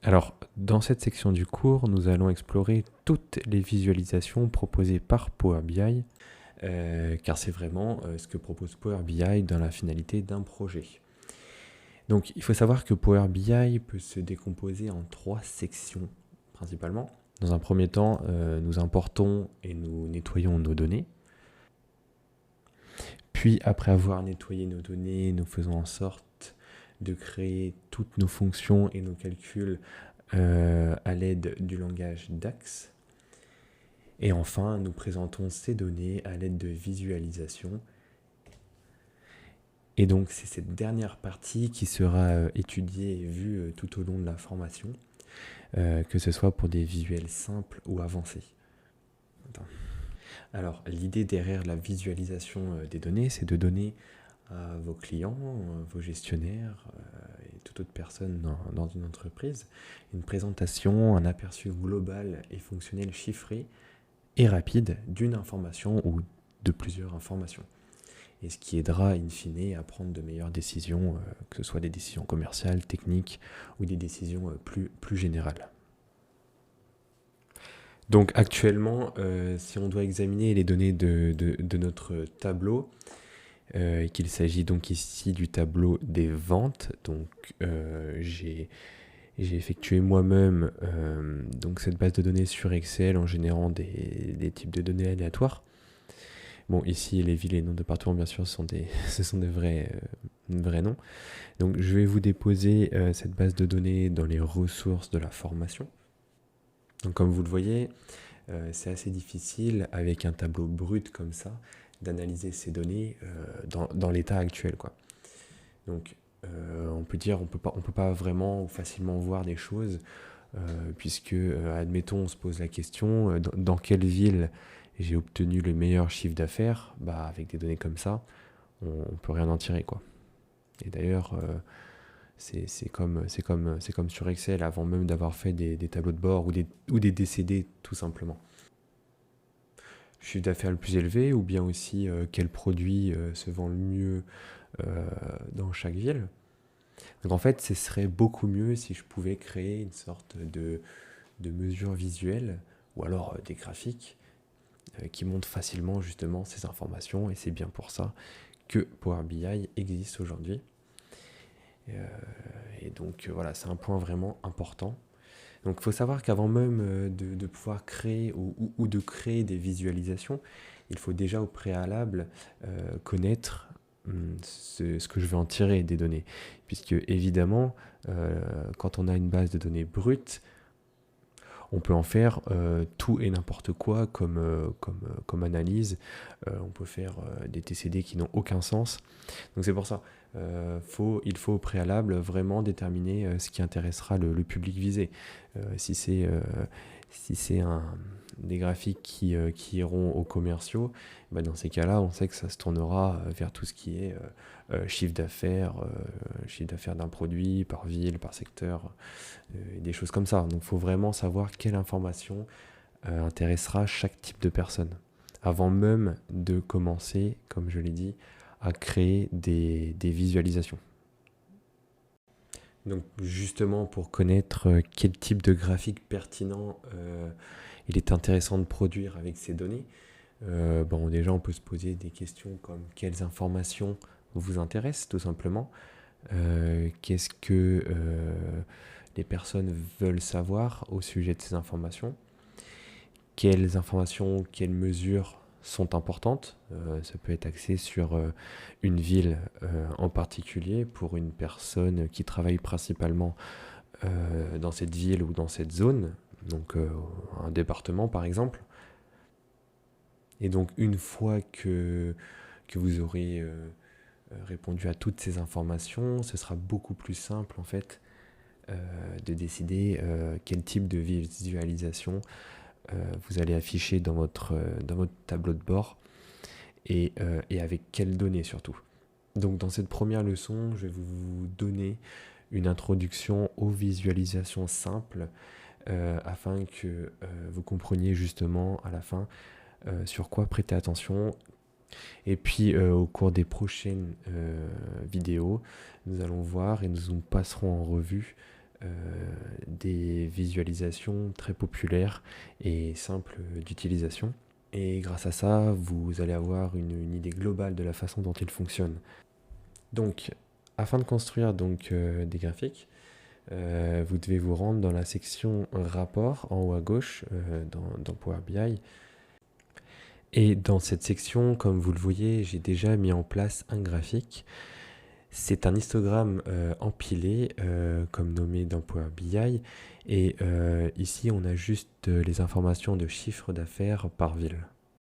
Alors, dans cette section du cours, nous allons explorer toutes les visualisations proposées par Power BI, car c'est vraiment ce que propose Power BI dans la finalité d'un projet. Donc, il faut savoir que Power BI peut se décomposer en 3 sections principalement. Dans un premier temps, nous importons et nous nettoyons nos données. Puis, après avoir nettoyé nos données, nous faisons en sorte de créer toutes nos fonctions et nos calculs à l'aide du langage DAX. Et enfin, nous présentons ces données à l'aide de visualisation. Et donc, c'est cette dernière partie qui sera étudiée et vue tout au long de la formation, que ce soit pour des visuels simples ou avancés. Alors, l'idée derrière la visualisation des données, c'est de donner à vos clients, vos gestionnaires et toute autre personne dans une entreprise une présentation, un aperçu global et fonctionnel chiffré et rapide d'une information ou de plusieurs informations. Et ce qui aidera in fine à prendre de meilleures décisions, que ce soit des décisions commerciales, techniques ou des décisions plus générales. Donc actuellement, si on doit examiner les données de notre tableau, qu'il s'agit donc ici du tableau des ventes, donc j'ai effectué moi-même donc cette base de données sur Excel en générant des types de données aléatoires. Bon, ici, les villes et les noms de départements, bien sûr, ce sont des vrais noms. Donc, je vais vous déposer cette base de données dans les ressources de la formation. Donc, comme vous le voyez, c'est assez difficile, avec un tableau brut comme ça, d'analyser ces données dans l'état actuel, quoi. Donc, on peut dire, on peut pas vraiment ou facilement voir des choses, puisque, admettons, on se pose la question, dans quelle ville j'ai obtenu le meilleur chiffre d'affaires, avec des données comme ça, on peut rien en tirer, quoi. Et d'ailleurs, c'est comme sur Excel, avant même d'avoir fait des tableaux de bord ou des DCD, tout simplement. Chiffre d'affaires le plus élevé, ou bien aussi quel produit se vend le mieux dans chaque ville. Donc en fait, ce serait beaucoup mieux si je pouvais créer une sorte de mesure visuelle, ou alors des graphiques, qui montrent facilement justement ces informations, et c'est bien pour ça que Power BI existe aujourd'hui. Et donc voilà, c'est un point vraiment important. Donc il faut savoir qu'avant même de pouvoir créer ou de créer des visualisations, il faut déjà au préalable connaître ce que je vais en tirer des données. Puisque évidemment, quand on a une base de données brute, on peut en faire tout et n'importe quoi comme analyse. On peut faire des TCD qui n'ont aucun sens. Donc c'est pour ça, il faut au préalable vraiment déterminer ce qui intéressera le public visé. Si c'est des graphiques qui iront aux commerciaux, dans ces cas-là, on sait que ça se tournera vers tout ce qui est chiffre d'affaires d'un produit par ville, par secteur, des choses comme ça. Donc il faut vraiment savoir quelle information intéressera chaque type de personne, avant même de commencer, comme je l'ai dit, à créer des visualisations. Donc justement, pour connaître quel type de graphique pertinent il est intéressant de produire avec ces données, déjà on peut se poser des questions comme quelles informations vous intéressent tout simplement, qu'est-ce que les personnes veulent savoir au sujet de ces informations, quelles informations, quelles mesures sont importantes. Ça peut être axé sur une ville en particulier pour une personne qui travaille principalement dans cette ville ou dans cette zone, donc un département par exemple. Et donc une fois que vous aurez répondu à toutes ces informations, ce sera beaucoup plus simple en fait de décider quel type de visualisation vous allez afficher dans votre tableau de bord et avec quelles données surtout. Donc dans cette première leçon, je vais vous donner une introduction aux visualisations simples afin que vous compreniez justement à la fin sur quoi prêter attention. Et puis au cours des prochaines vidéos, nous allons voir et nous passerons en revue des visualisations très populaires et simples d'utilisation. Et grâce à ça, vous allez avoir une idée globale de la façon dont il fonctionne. Donc, afin de construire des graphiques, vous devez vous rendre dans la section rapport en haut à gauche dans Power BI. Et dans cette section, comme vous le voyez, j'ai déjà mis en place un graphique. C'est un histogramme empilé, comme nommé dans Power BI. Et ici, on a juste les informations de chiffre d'affaires par ville.